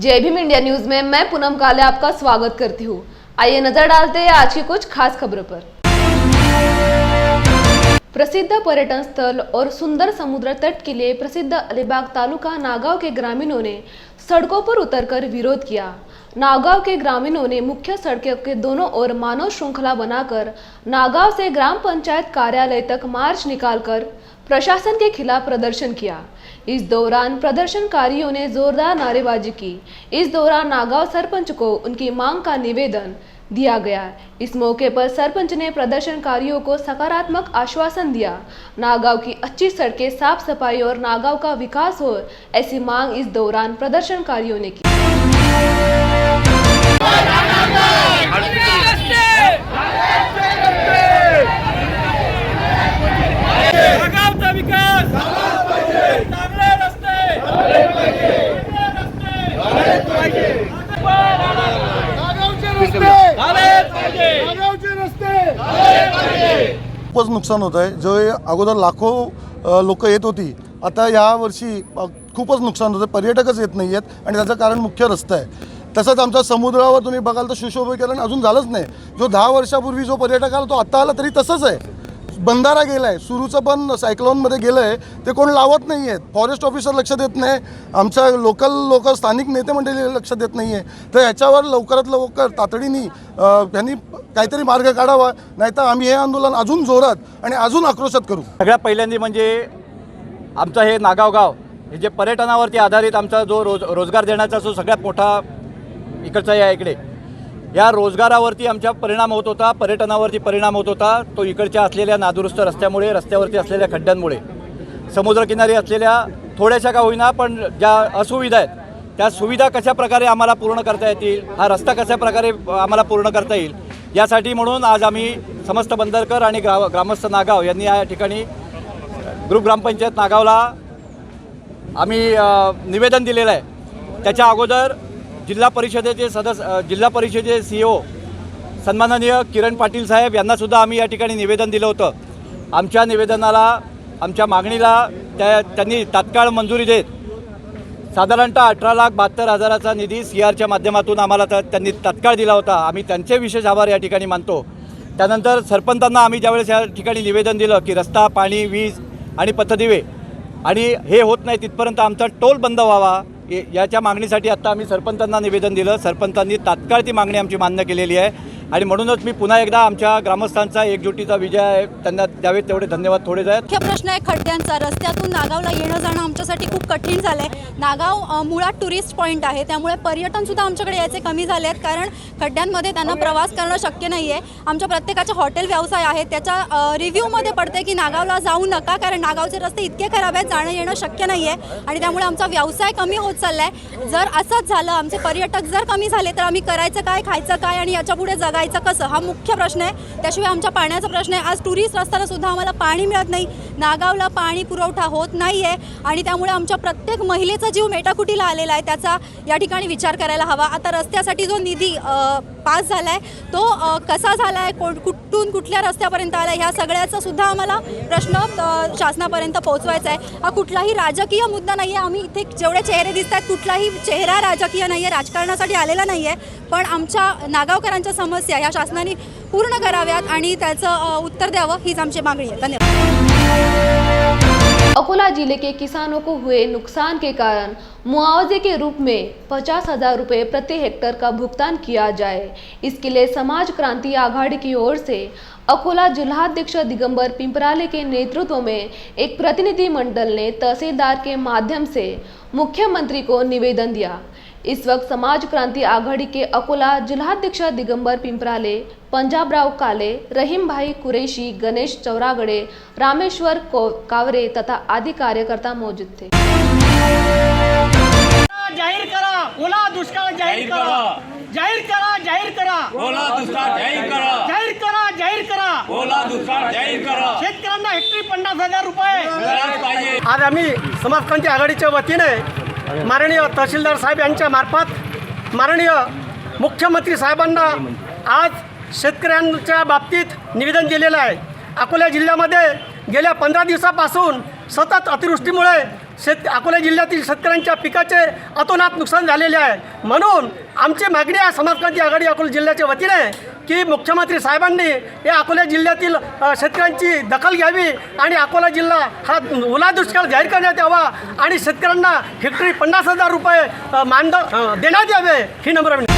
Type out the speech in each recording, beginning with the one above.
जय Bhim India news में मैं पूनम काले आपका स्वागत करती हूँ। आइए नजर डालते हैं आज की कुछ खास खबरों पर। प्रसिद्ध पर्यटन स्थल और सुंदर समुद्र तट के लिए प्रसिद्ध अलीबाग तालुका नागांव के ग्रामीणों ने सड़कों पर उतरकर विरोध किया। नागांव के ग्रामीणों ने मुख्य सड़कों के दोनों ओर मानव श्रृंखला बनाकर नागांव से ग्राम पंचायत कार्यालय तक मार्च निकालकर प्रशासन के खिलाफ प्रदर्शन किया। इस दौरान प्रदर्शनकारियों ने जोरदार नारेबाजी की। इस दौरान नागांव सरपंच को उनकी मांग का निवेदन दिया गया। इस मौके पर सरपंच ने प्रदर्शनकारियों को सकारात्मक आश्वासन दिया। नागांव की अच्छी सड़कें, साफ सफाई और नागांव का विकास हो, ऐसी मांग इस दौरान प्रदर्शनकारियों ने की। खूपच नुकसान होत आहे। जो अगोदर लाखो लोक येत होती, आता या वर्षी खूपच नुकसान होतं। पर्यटकच येत नाही आहेत आणि त्याचं कारण मुख्य रस्ता आहे। तसंच आमच्या समुद्रावर तुम्ही बघाल तर सुशोभीकरण अजून झालंच नाही। जो 10 वर्षापूर्वी जो पर्यटक आला तो आता आला तरी तसंच आहे। बंधारा गेलाय, सुरूचं पण सायक्लोनमध्ये गेलंय, ते कोण लावत नाही आहेत। फॉरेस्ट ऑफिसर लक्ष देत नाही, आमच्या लोक स्थानिक नेते मंडळी लक्ष देत नाही आहे। तर याच्यावर लवकरात लवकर तातडीने त्यांनी काहीतरी मार्ग काढावा, नाहीतर आम्ही हे आंदोलन अजून जोरात आणि अजून आक्रोशात करू। सगळ्यात पहिल्यांदा म्हणजे आमचं हे नागाव गाव हे जे पर्यटनावरती आधारित आमचा जो रोजगार देण्याचा जो सगळ्यात मोठा इकडचा या इकडे या रोजगारावरती आमच्या परिणाम होत होता, पर्यटनावरती परिणाम होत होता। तो इकडच्या असलेल्या नादुरुस्त रस्त्यामुळे, रस्त्यावरती असलेल्या खड्ड्यांमुळे, समुद्रकिनारी असलेल्या थोड्याशा का होईना पण ज्या असुविधा आहेत त्या सुविधा कशा प्रकारे आम्हाला पूर्ण करता येतील, हा रस्ता कशा प्रकारे आम्हाला पूर्ण करता येईल, यासाठी म्हणून आज आम्ही समस्त बंदरकर आणि ग्रामस्थ नागाव यांनी या ठिकाणी ग्रुप ग्रामपंचायत नागावला आम्ही निवेदन दिलेलं आहे। त्याच्या अगोदर जिल्हा परिषदेचे जिल्हा परिषदेचे CEO सन्माननीय किरण पाटील साहेब यांनासुद्धा आम्ही या ठिकाणी निवेदन दिलं होतं। आमच्या निवेदनाला, आमच्या मागणीला त्यांनी तात्काळ मंजुरी देत साधारणतः 18,72,000चा निधी CRच्या माध्यमातून आम्हाला त्यांनी तात्काळ दिला होता। आम्ही त्यांचे विशेष आभार या ठिकाणी मानतो। त्यानंतर सरपंचांना आम्ही ज्यावेळेस या ठिकाणी निवेदन दिलं की रस्ता, पाणी, वीज आणि पथदिवे आणि हे होत नाही तिथपर्यंत आमचा टोल बंद व्हावा, याच्या मागणीसाठी आत्ता आम्ही सरपंचांना निवेदन दिलं। सरपंचांनी तात्काळ ती मागणी आमची मान्य केलेली आहे आणि म्हणूनच मी पुन्हा एकदा आमच्या ग्रामस्थांचा एकजुटीचा विजय आहे, त्यांना द्यावेत तेवढे धन्यवाद थोडे आहेत। मुख्य प्रश्न आहे खड्ड्यांचा। रस्त्यातून नागावला येणं जाणं आमच्यासाठी खूप कठीण झालं आहे। नागाव मुळात टुरिस्ट पॉईंट आहे, त्यामुळे पर्यटनसुद्धा आमच्याकडे यायचे कमी झाले आहेत, कारण खड्ड्यांमध्ये त्यांना प्रवास करणं शक्य नाही आहे। आमच्या प्रत्येकाचे हॉटेल व्यवसाय आहेत, त्याच्या रिव्ह्यूमध्ये पडते की नागावला जाऊ नका, कारण नागावचे रस्ते इतके खराब आहेत, जाणं येणं शक्य नाही आहे आणि त्यामुळे आमचा व्यवसाय कमी होत चालला आहे। जर असंच झालं, आमचे पर्यटक जर कमी झाले तर आम्ही करायचं काय, खायचं काय आणि याच्या पुढे जगायचं कसं, हा मुख्य प्रश्न आहे। त्याशिवाय आमच्या पाण्याचा प्रश्न आहे। आज टुरिस्ट रस्त्याला सुद्धा आम्हाला पाणी मिळत नाही, नागावला पाणी पुरवठा होत नाही आहे आणि त्यामुळे आमच्या प्रत्येक महिलेचा जीव मेटाकुटीला आलेला आहे, त्याचा या ठिकाणी विचार करायला हवा। आता रस्त्यासाठी जो निधी पास झाला आहे तो कसा झाला आहे, कुठून कुठल्या रस्त्यापर्यंत आला आहे, ह्या सगळ्याचा सुद्धा आम्हाला प्रश्न शासनापर्यंत पोहोचवायचा आहे। हा कुठलाही राजकीय मुद्दा नाही आहे। आम्ही इथे जेवढे चेहरे दिसत आहेत कुठलाही चेहरा राजकीय नाही आहे, राजकारणासाठी आलेला नाही आहे, पण आमच्या नागावकरांच्या समस्या ह्या शासनाने पूर्ण कराव्यात आणि त्याचं उत्तर द्यावं, हीच आमची मागणी आहे। धन्यवाद। अकोला जिले के किसानों को हुए नुकसान के कारण मुआवजे के रूप में 50,000 रुपये प्रति हेक्टर का भुगतान किया जाए। इसके लिए समाज क्रांति आघाड़ी की ओर से अकोला जिलाध्यक्ष दिगंबर पिंपराले के नेतृत्व में एक प्रतिनिधि मंडल ने तहसीलदार के माध्यम से मुख्यमंत्री को निवेदन दिया। इस वक्त समाज क्रांति आघाड़ी के अकोला जिलाध्यक्ष दिगंबर पिंपराले, पंजाबराव काले, रहीम भाई कुरैशी, गणेश चौरागड़े, रामेश्वर कावरे तथा आदि कार्यकर्ता मौजूद थे। जाहीर करा ओला दुष्काळ, जाहीर करा, जाहीर करा, जाहीर करा ओला दुष्काळ, जाहीर करा, जाहीर करा, जाहीर करा ओला दुष्काळ, जाहीर करा। शेतकऱ्यांना हेक्टरी 50,000 रुपये मिळाले पाहिजे। आज आम्ही समाज क्रांती आघाडीच्या वतीने माननीय तहसीलदार साहेब यांच्या मार्फत माननीय मुख्यमंत्री साहेबांना आज शेतकऱ्यांच्या बाबतीत निवेदन दिलेलं आहे। अकोला जिल्ह्यामध्ये गेल्या 15 दिवसापासून सतत अतिवृष्टीमुळे अकोला जिल्ह्यातील शेतकऱ्यांच्या पिकाचे अतोनात नुकसान झालेले आहे. म्हणून आमची मागणी आहे समाज क्रांती आघाडी अकोला जिल्ह्याच्या वतीने की मुख्यमंत्री साहेबांनी या अकोला जिल्ह्यातील शेतकऱ्यांची दखल घ्यावी आणि अकोला जिल्हा हा ओला दुष्काळ जाहीर करण्यात यावा आणि शेतकऱ्यांना हेक्टरी 50,000 रुपये मानधन देण्यात यावे ही नम्र विनंती.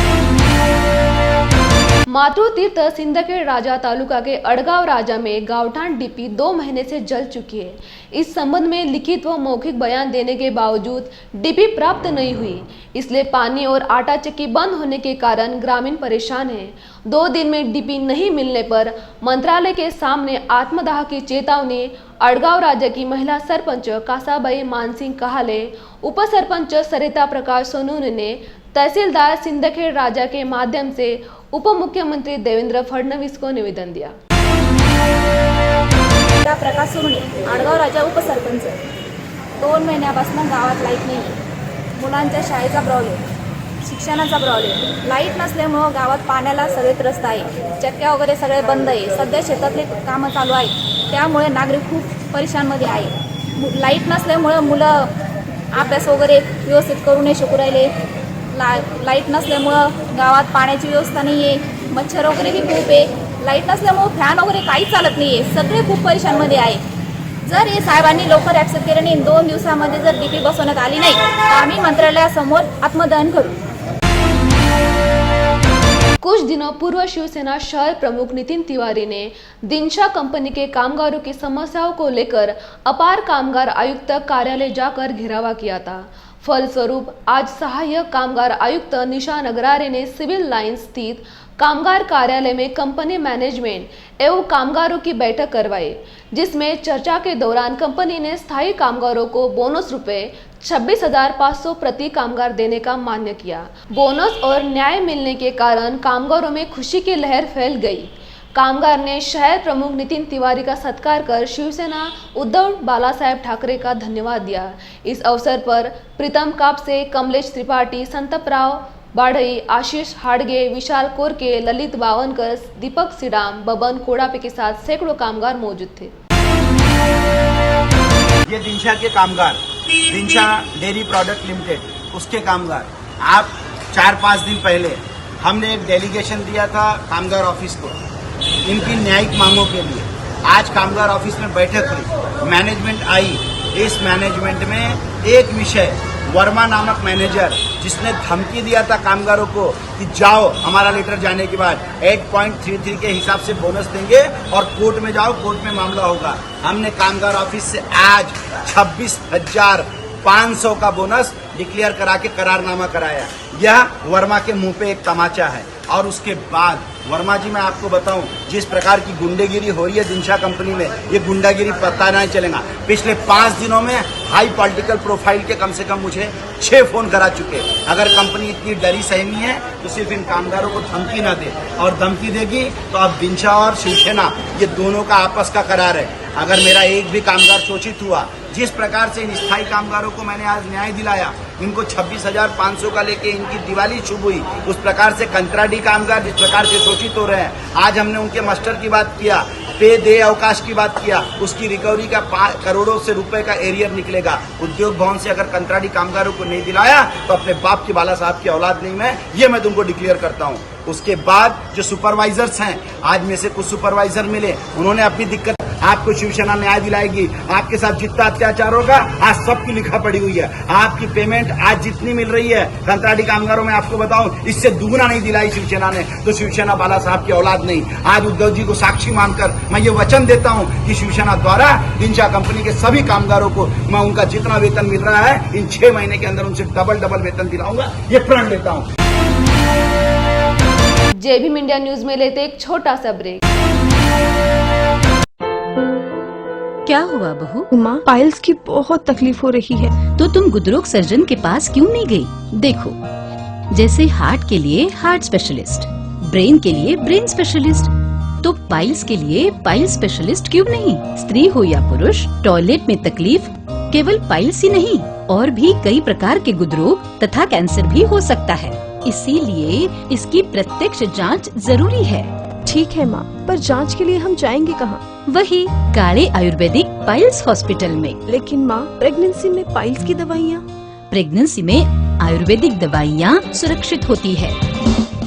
मातृ तीर्थ सिंदखेड़ राजा तालुका के अड़गांव राजा में गावठान डीपी 2 महीने से जल चुकी है. इस संबंध में लिखित व मौखिक बयान देने के बावजूद डीपी प्राप्त नहीं हुई, इसलिए पानी और आटा चक्की बंद होने के कारण ग्रामीण परेशान हैं. 2 दिन में डीपी नहीं मिलने पर मंत्रालय के सामने आत्मदाह की चेतावनी अड़गांव राजा की महिला सरपंच कासाबाई मानसिंह कहाले, उप सरपंच सरिता प्रकाश सोनूने ने तहसीलदार सिंदखेड़ राजा के माध्यम से उप मुख्यमंत्री देवेंद्र फडणवीस को निवेदन दिया. प्रकाश सुरणे, आडगाव राजा उपसरपंच. 2 महिन्यापासून गावात लाईट नाही. मुलांच्या शाळेचा प्रॉब्लेम, शिक्षणाचा प्रॉब्लेम. लाईट नसल्यामुळं गावात पाण्याला सगळे त्रस्त आहे. चक्क्या वगैरे सगळे बंद आहे. सध्या शेतातले कामं चालू आहेत, त्यामुळे नागरिक खूप परेशानमध्ये आहे. लाईट नसल्यामुळं मुलं अभ्यास वगैरे व्यवस्थित करू नाही शकू राहिले. लाईट नसल्यामुळं गावात पाण्याची व्यवस्था नाही आहे. मच्छर वगैरेही खूप आहे. लाईट नसल्यामुळं फॅन वगैरे काहीच चालत नाही आहे. सगळे खूप परेशानमध्ये आहे. जर हे साहेबांनी लवकर ॲक्सेप्ट केलं नाही, 2 दिवसामध्ये जर डीपी बसवण्यात आली नाही तर आम्ही मंत्रालयासमोर आत्मदहन करू. कुछ दिनों पूर्व शिवसेना शहर प्रमुख नितिन तिवारी ने दिनशा कंपनी के कामगारों की समस्याओं को लेकर अपार कामगार आयुक्त कार्यालय जाकर घेरावा किया था. फलस्वरूप आज सहायक कामगार आयुक्त निशा नगरारे ने सिविल लाइंस स्थित कामगार कार्यालय में कंपनी मैनेजमेंट एवं कामगारों की बैठक करवाई, जिसमें चर्चा के दौरान कंपनी ने स्थायी कामगारों को बोनस रुपए 26,500 प्रति कामगार देने का मान्य किया. बोनस और न्याय मिलने के कारण कामगारों में खुशी की लहर फैल गई. कामगार ने शहर प्रमुख नितिन तिवारी का सत्कार कर शिवसेना उद्धव बालासाहेब ठाकरे का धन्यवाद दिया. इस अवसर पर प्रीतम कापसे, कमलेश त्रिपाठी, संतपराव बाढ़ई, आशीष हाड़गे, विशाल कोरके, ललित बावनकर, दीपक सिडाम, बबन कोड़ापे के साथ सैकड़ों कामगार मौजूद थे. ये दिनशा के कामगार, दिनशा डेयरी प्रोडक्ट लिमिटेड, उसके कामगार, आप 4-5 दिन पहले हमने एक डेलीगेशन दिया था कामगार ऑफिस को इनकी न्यायिक मांगों के लिए. आज कामगार ऑफिस में बैठक हुई, मैनेजमेंट आई. इस मैनेजमेंट में एक विषय, वर्मा नामक मैनेजर जिसने धमकी दिया था कामगारों को कि जाओ, हमारा लेटर जाने के बाद 8.33 के हिसाब से बोनस देंगे और कोर्ट में जाओ, कोर्ट में मामला होगा. हमने कामगार ऑफिस से आज 26,500 का बोनस डिक्लेयर करा के करारनामा कराया. यह वर्मा के मुंह पे एक तमाचा है. और उसके बाद वर्मा जी, मैं आपको बताऊं, जिस प्रकार की गुंडेगिरी हो रही है दिनशा कंपनी में, ये गुंडागिरी पता नहीं चलेगा. पिछले 5 दिनों में हाई पॉलिटिकल प्रोफाइल के कम से कम मुझे 6 फोन करा चुके. अगर कंपनी इतनी डरी सहमी है तो सिर्फ इन कामगारों को धमकी ना दे, और धमकी देगी तो अब दिनशा और शिवसेना ये दोनों का आपस का करार है. अगर मेरा एक भी कामगार शोषित हुआ, जिस प्रकार से इन स्थायी कामगारों को मैंने आज न्याय दिलाया, इनको 26,500 का लेके इनकी दिवाली शुभ हुई, उस प्रकार से कंत्राटी कामगार जिस प्रकार से शोषित हो रहे हैं, आज हमने उनके मास्टर की बात किया, पे दे अवकाश की बात किया, उसकी रिकवरी का 5 करोड़ों से रुपए का एरियर निकलेगा. उद्योग भवन से अगर कंत्राटी कामगारों को नहीं दिलाया तो अपने बाप की बाला साहब की औलाद नहीं मैं, ये मैं तुमको डिक्लेयर करता हूँ. उसके बाद जो सुपरवाइजर्स हैं, आज में से कुछ सुपरवाइजर मिले, उन्होंने अपनी दिक्कत, आपको शिवसेना न्याय दिलाएगी. आपके साथ जितना अत्याचार होगा आज सबकी लिखा पड़ी हुई है. आपकी पेमेंट आज जितनी मिल रही है कंत्राटी कामगारों में, आपको बताऊं, इससे दुगुना नहीं दिलाई शिवसेना ने, तो शिवसेना बाला साहब की औलाद नहीं. आज उद्धव जी को साक्षी मानकर मैं ये वचन देता हूं कि शिवसेना द्वारा दिनशा कंपनी के सभी कामगारों को मैं उनका जितना वेतन मिल रहा है इन 6 महीने के अंदर उनसे डबल वेतन दिलाऊंगा, ये प्रण लेता हूं. जेबीएम इंडिया न्यूज में लेते एक छोटा सा ब्रेक. क्या हुआ बहू? माँ, पाइल्स की बहुत तकलीफ हो रही है. तो तुम गुदरोग सर्जन के पास क्यों नहीं गई? देखो, जैसे हार्ट के लिए हार्ट स्पेशलिस्ट, ब्रेन के लिए ब्रेन स्पेशलिस्ट, तो पाइल्स के लिए पाइल स्पेशलिस्ट क्यों नहीं? स्त्री हो या पुरुष, टॉयलेट में तकलीफ केवल पाइल्स ही नहीं, और भी कई प्रकार के गुदरोग तथा कैंसर भी हो सकता है. इसीलिए इसकी प्रत्यक्ष जांच जरूरी है. ठीक है माँ, पर जांच के लिए हम जाएंगे कहाँ? वही काले आयुर्वेदिक पाइल्स हॉस्पिटल में। लेकिन माँ, प्रेगनेंसी में पाइल्स की दवाइयाँ। प्रेगनेंसी में आयुर्वेदिक दवाइयाँ सुरक्षित होती है।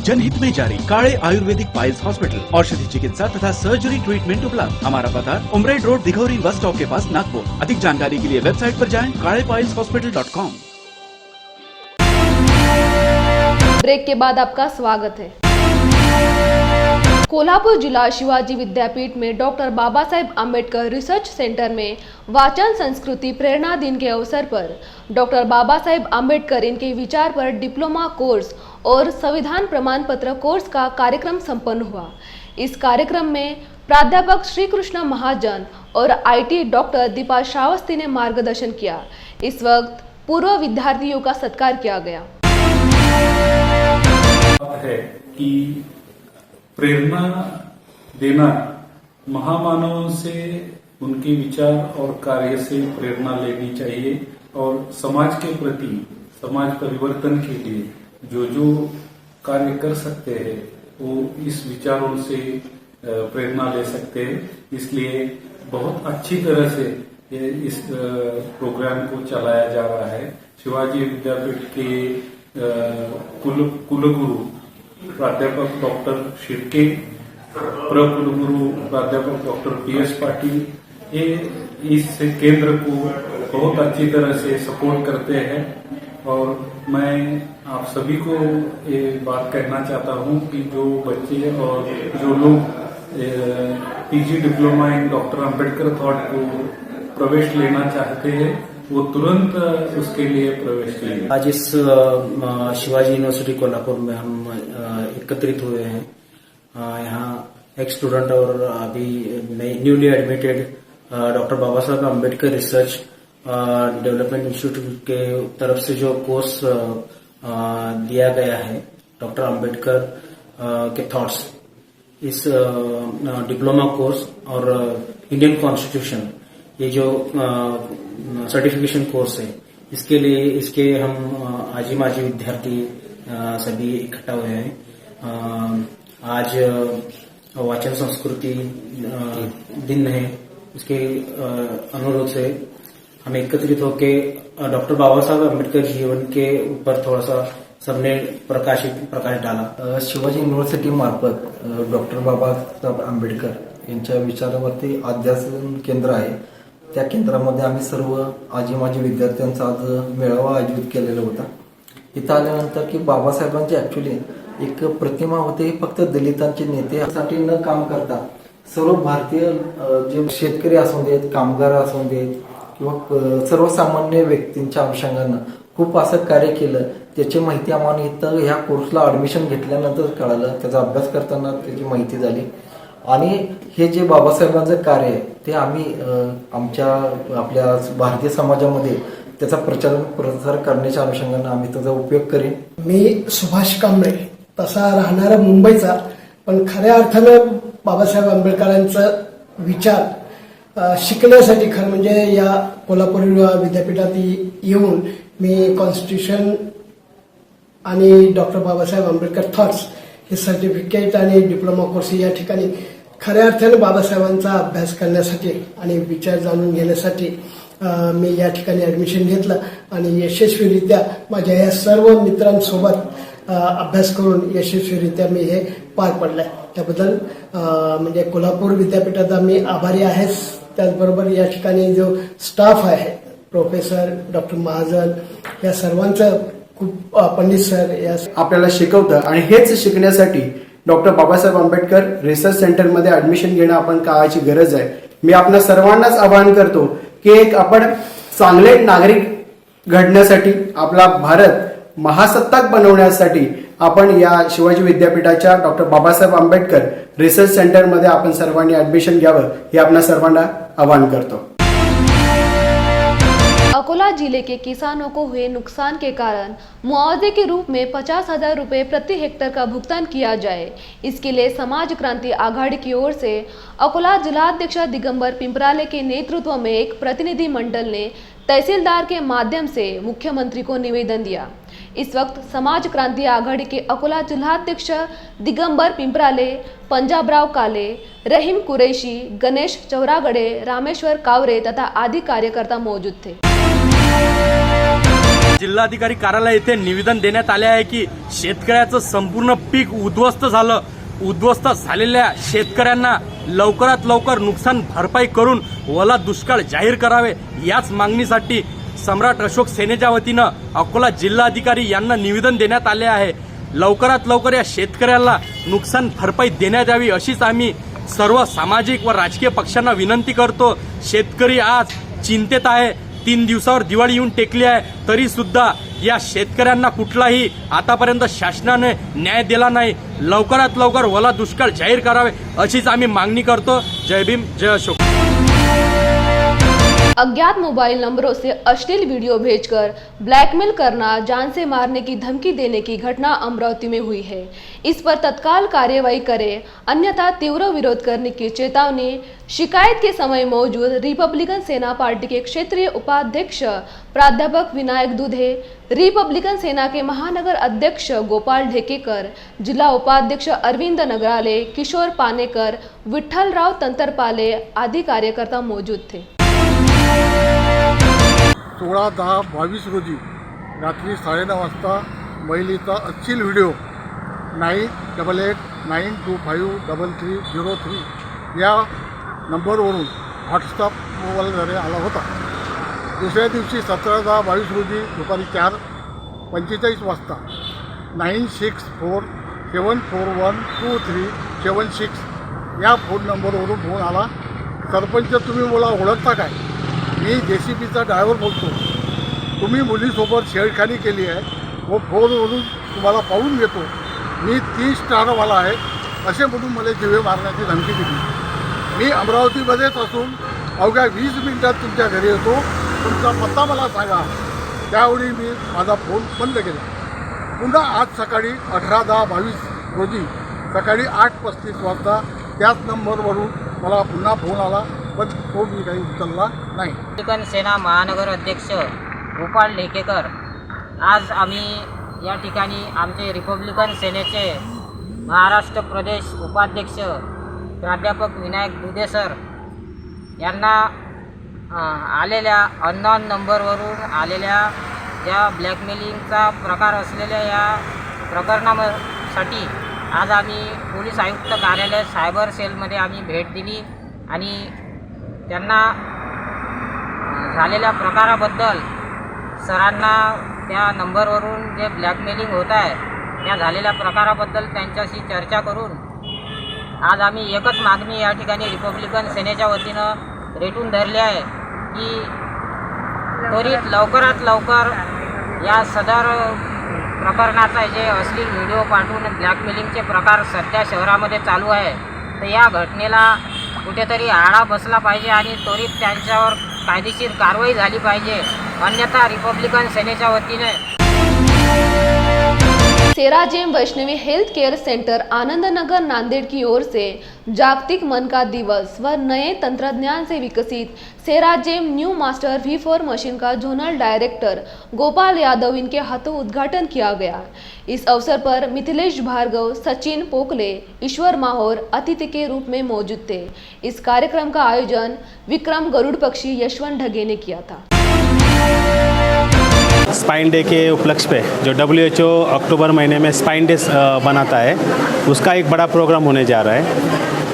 जनहित में जारी काले आयुर्वेदिक पाइल्स हॉस्पिटल, औषधि चिकित्सा तथा सर्जरी ट्रीटमेंट उपलब्ध। हमारा पता उमरेड रोड, दिघौरी बस स्टॉप के पास, नागपुर। अधिक जानकारी के लिए वेबसाइट पर जाएं kalepailshospital.com। ब्रेक के बाद आपका स्वागत है। कोल्हापुर जिला शिवाजी विद्यापीठ में doctor Baba Saheb Ambedkar research centre में वाचन संस्कृति प्रेरणा दिन के अवसर पर डॉक्टर बाबा साहेब आम्बेडकर इनके विचार पर डिप्लोमा कोर्स और संविधान प्रमाण पत्र कोर्स का कार्यक्रम संपन्न हुआ। इस कार्यक्रम में प्राध्यापक श्री कृष्ण महाजन और IT डॉक्टर दीपा श्रावस्ती ने मार्गदर्शन किया। इस वक्त पूर्व विद्यार्थियों का सत्कार किया गया। है कि प्रेरणा देना, महामानवों से उनके विचार और कार्य से प्रेरणा लेनी चाहिए और समाज के प्रति, समाज परिवर्तन के लिए जो कार्य कर सकते हैं वो इस विचारों से प्रेरणा ले सकते हैं। इसलिए बहुत अच्छी तरह से इस प्रोग्राम को चलाया जा रहा है। शिवाजी विद्यापीठ के कुलगुरु प्राध्यापक डॉक्टर शिर्के, प्रकुलगुरु प्राध्यापक डॉक्टर PS पाटिल, ये इस केंद्र को बहुत अच्छी तरह से सपोर्ट करते हैं। और मैं आप सभी को ये बात कहना चाहता हूँ कि जो बच्चे और जो लोग PG diploma in doctor Ambedkar thought को प्रवेश लेना चाहते हैं वो तुरंत उसके लिए प्रवेश करेंगे। आज इस शिवाजी यूनिवर्सिटी कोल्हापुर में हम एकत्रित हुए हैं। यहाँ एक स्टूडेंट और अभी न्यूली एडमिटेड डॉक्टर बाबा Saheb Ambedkar research development institute के तरफ से जो कोर्स दिया गया है डॉक्टर अम्बेडकर के थॉट्स, इस डिप्लोमा कोर्स और इंडियन कॉन्स्टिट्यूशन, ये जो सर्टिफिकेशन कोर्स है, इसके हम आजी माजी विद्यार्थी सभी इकट्ठा हुए हैं। आज वाचन संस्कृति दिन है, उसके अनुरोध से हम एकत्रित होकर डॉक्टर बाबा साहेब आंबेडकर जीवन के ऊपर थोड़ा सा सबने प्रकाश डाला। शिवाजी युनिव्हर्सिटी मार्फत डॉक्टर बाबासाहेब आंबेडकर यांच्या विचारावरती अध्यासन केंद्र आहे। त्या केंद्रामध्ये आम्ही सर्व आजी माजी विद्यार्थ्यांचा आज मेळावा आयोजित केलेला होता। इथं आल्यानंतर की बाबासाहेबांची ऍक्च्युली एक प्रतिमा होते, फक्त दलितांचे नेत्यासाठी न काम करता सर्व भारतीय जे शेतकरी असू देत, कामगार असू देत किंवा सर्वसामान्य व्यक्तींच्या अनुषंगानं खूप असं कार्य केलं। त्याची माहिती आम्हाला इथं ह्या कोर्सला ऍडमिशन घेतल्यानंतर कळालं, त्याचा अभ्यास करताना त्याची माहिती झाली। आणि हे जे बाबासाहेबांचं कार्य आहे ते आम्ही आपल्या भारतीय समाजामध्ये त्याचा प्रसार करण्याच्या अनुषंगाने आम्ही त्याचा उपयोग करेन। मी सुभाष कांबळे, तसा राहणारा मुंबईचा, पण खऱ्या अर्थानं बाबासाहेब आंबेडकरांचं विचार शिकण्यासाठी खरं म्हणजे या कोल्हापूर विद्यापीठात येऊन मी कॉन्स्टिट्यूशन आणि डॉक्टर बाबासाहेब आंबेडकर थॉट्स हे सर्टिफिकेट आणि डिप्लोमा कोर्स या ठिकाणी खऱ्या अर्थाने बाबासाहेबांचा अभ्यास करण्यासाठी आणि विचार जाणून घेण्यासाठी मी या ठिकाणी ऍडमिशन घेतलं आणि यशस्वीरित्या माझ्या या सर्व मित्रांसोबत अभ्यास करून यशस्वीरित्या मी हे पार पडलंय। त्याबद्दल म्हणजे कोल्हापूर विद्यापीठाचा मी आभारी आहे। त्याचबरोबर या ठिकाणी जो स्टाफ आहे, प्रोफेसर डॉक्टर महाजन, या सर्वांचं खूप पंडित सर या आपल्याला शिकवतं आणि हेच शिकण्यासाठी डॉक्टर बाबासाहेब आंबेडकर रिसर्च सेंटरमध्ये ऍडमिशन घेणं आपण काळाची गरज आहे। मी आपल्या सर्वांनाच आवाहन करतो की एक आपण चांगले नागरिक घडण्यासाठी, आपला भारत महासत्ताक बनवण्यासाठी आपण या शिवाजी विद्यापीठाच्या डॉक्टर बाबासाहेब आंबेडकर रिसर्च सेंटरमध्ये आपण सर्वांनी ऍडमिशन घ्यावं हे आपल्या सर्वांना आवाहन करतो। अकोला जिले के किसानों को हुए नुकसान के कारण मुआवजे के रूप में 50,000 रुपये प्रति हेक्टेयर का भुगतान किया जाए। इसके लिए समाज क्रांति आघाड़ी की ओर से अकोला जिलाध्यक्ष दिगंबर पिंपराले के नेतृत्व में एक प्रतिनिधि मंडल ने तहसीलदार के माध्यम से मुख्यमंत्री को निवेदन दिया। इस वक्त समाज क्रांति आघाड़ी के अकोला जिलाध्यक्ष दिगंबर पिंपराले, पंजाबराव काले, रहीम कुरैशी, गणेश चौरागड़े, रामेश्वर कावरे तथा आदि कार्यकर्ता मौजूद थे। जिल्हाधिकारी कार्यालय येथे निवेदन देण्यात आले आहे की शेतकऱ्याचं संपूर्ण पीक उद्ध्वस्त झालं. उद्ध्वस्त झालेल्या शेतकऱ्यांना लवकरात लवकर नुकसान भरपाई करून ओला दुष्काळ जाहीर करावे, याच मागणीसाठी सम्राट अशोक सेनेच्या वतीनं अकोला जिल्हाधिकारी यांना निवेदन देण्यात आले आहे. लवकरात लवकर या शेतकऱ्याला नुकसान भरपाई देण्यात यावी अशीच आम्ही सर्व सामाजिक व राजकीय पक्षांना विनंती करतो. शेतकरी आज चिंतेत आहे. 3 दिवसावर दिवाळी येऊन टेकली आहे, तरी सुद्धा या शेतकऱ्यांना कुठलाही आतापर्यंत शासनाने न्याय दिला नाही. लवकरात लवकर ओला दुष्काळ जाहीर करावे अशीच आम्ही मागणी करतो. जय भीम, जय अशोक. अज्ञात मोबाइल नंबरों से अश्लील वीडियो भेजकर ब्लैकमेल करना, जान से मारने की धमकी देने की घटना अमरावती में हुई है. इस पर तत्काल कार्यवाही करें, अन्यथा तीव्र विरोध करने की चेतावनी शिकायत के समय मौजूद रिपब्लिकन सेना पार्टी के क्षेत्रीय उपाध्यक्ष प्राध्यापक विनायक दुधे, रिपब्लिकन सेना के महानगर अध्यक्ष गोपाल ढेकेकर, जिला उपाध्यक्ष अरविंद नगराले, किशोर पानेकर, विठ्ठलराव तंतरपाले आदि कार्यकर्ता मौजूद थे. 16/10/22 रोजी रात्री 9:30 वाजता महिलेचा अश्लील व्हिडिओ 9889253303 या नंबरवरून व्हॉट्सअप मोबाईलद्वारे आला होता. दुसऱ्या दिवशी 17/10/22 रोजी दुपारी 4:45 वाजता 9647412376 या फोन नंबरवरून फोन आला. सरपंच, तुम्ही मला ओळखता काय? मी JCBचा ड्रायव्हर बोलतो. तुम्ही मुलीसोबत छेडखानी केली आहे व फोनवरून तुम्हाला पाहून घेतो. मी 30 स्टारवाला आहे असे म्हणून मला जीवे मारण्याची धमकी दिली. मी अमरावतीमध्येच असून अवघ्या 20 मिनिटात तुमच्या घरी येतो. तुमचा पत्ता मला सांगा. त्यावेळी मी माझा फोन बंद केला. पुन्हा आज सकाळी 18/10/22 रोजी सकाळी 8:35 वाजता त्याच नंबरवरून मला पुन्हा फोन आला, पण तो मी काही उचलला नाही. रिपब्लिकन सेना महानगर अध्यक्ष गोपाल ढेकेकर, आज आम्ही या ठिकाणी आमचे रिपब्लिकन सेनेचे महाराष्ट्र प्रदेश उपाध्यक्ष प्राध्यापक विनायक दुधे सर यांना आलेल्या अननोन नंबरवरून आलेल्या ज्या ब्लॅकमेलिंगचा प्रकार असलेल्या या प्रकरणासाठी आज आम्ही पोलीस आयुक्त कार्यालय सायबर सेलमध्ये आम्ही भेट दिली आणि त्यांना झालेल्या प्रकाराबद्दल सरांना त्या नंबरवरून जे ब्लॅकमेलिंग होत आहे त्या झालेल्या प्रकाराबद्दल त्यांच्याशी चर्चा करून आज आम्ही एकच मागणी या ठिकाणी रिपब्लिकन सेनेच्या वतीनं रेटून धरली आहे की त्वरित लवकरात लवकर या सदर प्रकरणाचा जे अश्लील व्हिडिओ पाठवून ब्लॅकमेलिंगचे प्रकार सध्या शहरामध्ये चालू आहे, तर या घटनेला कुठेतरी आळा बसला पाहिजे आणि त्वरित त्यांच्यावर कायदेशीर कारवाई झाली पाहिजे. अन्यथा रिपब्लिकन सेनेच्या वतीने Ceragem Vaishnavi health care centre Anand Nagar Nanded की ओर से जागतिक मन का दिवस व नए तंत्रज्ञान से विकसित Ceragem new master V4 machine का जोनल डायरेक्टर गोपाल यादव इनके हाथों उद्घाटन किया गया. इस अवसर पर मिथिलेश भार्गव, सचिन पोकले, ईश्वर माहौर अतिथि के रूप में मौजूद थे. इस कार्यक्रम का आयोजन विक्रम गरुड़ पक्षी यशवंत ढगे ने किया था. स्पाइन डे के उपलक्ष्य पे जो WHO अक्टूबर महीने में स्पाइन डे बनाता है, उसका एक बड़ा प्रोग्राम होने जा रहा है.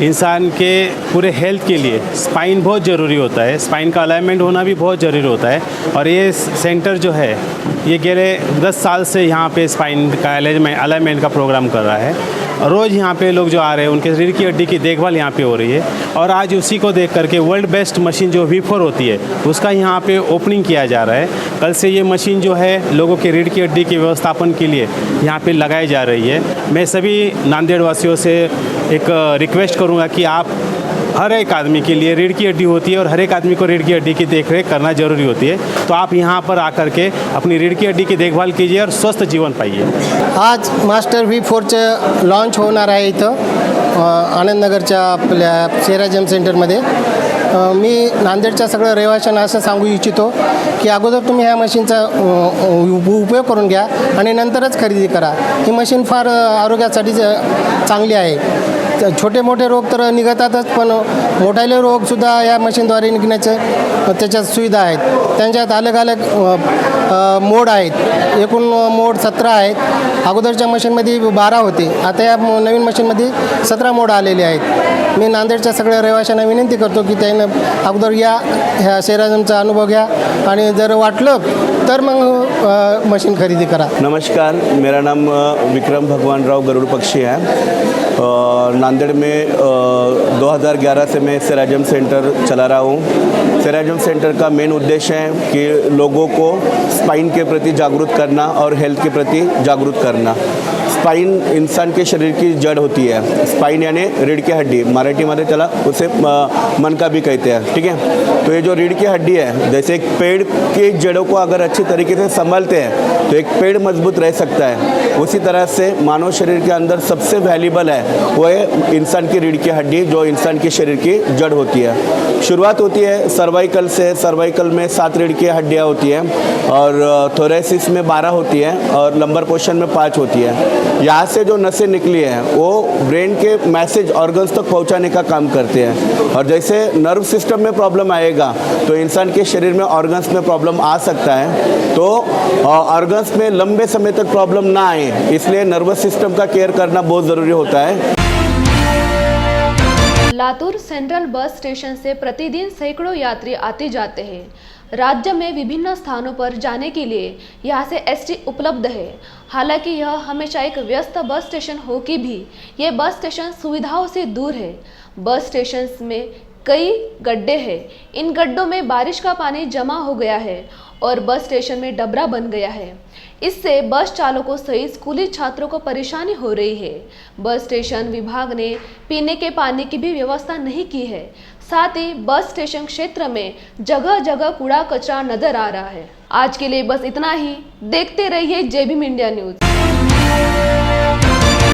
इंसान के पूरे हेल्थ के लिए स्पाइन बहुत ज़रूरी होता है. स्पाइन का अलाइनमेंट होना भी बहुत ज़रूरी होता है. और ये सेंटर जो है ये गहरे 10 साल से यहाँ पे स्पाइन का अलाइनमेंट का प्रोग्राम कर रहा है. रोज़ यहाँ पे लोग जो आ रहे हैं उनके रीढ़ की हड्डी की देखभाल यहाँ पे हो रही है. और आज उसी को देख करके वर्ल्ड बेस्ट मशीन जो V4 होती है उसका यहाँ पे ओपनिंग किया जा रहा है. कल से ये मशीन जो है लोगों के रीढ़ की हड्डी के व्यवस्थापन के लिए यहाँ पे लगाई जा रही है. मैं सभी नांदेड़ वासियों से एक रिक्वेस्ट करूँगा कि आप हर एक आदमी के लिए रीढ़ की हड्डी होती है और हर एक आदमी को रीढ़ की हड्डी की देखरेख करना जरूरी होती है. तो आप यहाँ पर आकर के अपनी रीढ़ की हड्डी की देखभाल कीजिए और स्वस्थ जीवन पाइए. आज मास्टर V4चं लॉन्च होणार आहे इथं आनंदनगरच्या आपल्या सेराजेम सेंटरमध्ये. मी नांदेडच्या सगळ्या रहिवाशांना असं सांगू इच्छितो की अगोदर तुम्ही ह्या मशीनचा उपयोग करून घ्या आणि नंतरच खरेदी करा. ही मशीन फार आरोग्यासाठी चांगली आहे. छोटे मोठे रोग तर निघतातच, पण मोठाले रोगसुद्धा या मशीनद्वारे निघण्याचं त्याच्यात सुविधा आहेत. त्यांच्यात अलग अलग मोड आहेत. एकूण मोड 17 आहेत. अगोदरच्या मशीनमध्ये 12 होते. आता या नवीन मशीनमध्ये 17 मोड आलेले आहेत. मी नांदेडच्या सगळ्या रहिवाशांना विनंती करतो की त्यानं अगोदर ह्या सेराजमचा अनुभव घ्या आणि जर वाटलं तर मग मशीन खरेदी करा. नमस्कार, मेरा नाम विक्रम भगवान राव गरुड़ पक्षी है. नांदेड़ में 2011 से मैं सेराजम सेंटर चला रहा हूँ. सेराजम सेंटर का मेन उद्देश्य है कि लोगों को स्पाइन के प्रति जागरूक करना और हेल्थ के प्रति जागरूक करना. स्पाइन इंसान के शरीर की जड़ होती है. स्पाइन यानी रीढ़ की हड्डी, मराठी में चला उसे मनका भी कहते हैं. ठीक है, तो ये जो रीढ़ की हड्डी है, जैसे एक पेड़ की जड़ों को अगर अच्छी तरीके से संभालते हैं तो एक पेड़ मजबूत रह सकता है. उसी तरह से मानव शरीर के अंदर सबसे वैल्यूबल है वो है इंसान की रीढ़ की हड्डी, जो इंसान के शरीर की जड़ होती है. शुरुआत होती है सर्वाइकल से. सर्वाइकल में 7 रीढ़ की हड्डियाँ होती हैं और थोरेसिस में 12 होती हैं और लंबर पोर्शन में 5 होती है. यहाँ से जो नसें निकली हैं वो ब्रेन के मैसेज ऑर्गन्स तक पहुँचाने का काम करते हैं. और जैसे नर्व सिस्टम में प्रॉब्लम आएगा तो इंसान के शरीर में ऑर्गन्स में प्रॉब्लम आ सकता है. तो ऑर्गन्स में लंबे समय तक प्रॉब्लम ना आए, इसलिए नर्वस सिस्टम का केयर करना बहुत ज़रूरी होता है. लातूर सेंट्रल बस स्टेशन से प्रतिदिन सैकड़ों यात्री आते जाते हैं. राज्य में विभिन्न स्थानों पर जाने के लिए यहाँ से एसटी उपलब्ध है. हालांकि यह हमेशा एक व्यस्त बस स्टेशन हो के भी ये बस स्टेशन सुविधाओं से दूर है. बस स्टेशन में कई गड्ढे हैं. इन गड्ढों में बारिश का पानी जमा हो गया है और बस स्टेशन में डबरा बन गया है. इससे बस चालकों सहित स्कूली छात्रों को परेशानी हो रही है. बस स्टेशन विभाग ने पीने के पानी की भी व्यवस्था नहीं की है. साथ ही बस स्टेशन क्षेत्र में जगह जगह कूड़ा कचरा नजर आ रहा है. आज के लिए बस इतना ही. देखते रहिए जेबीएम इंडिया न्यूज.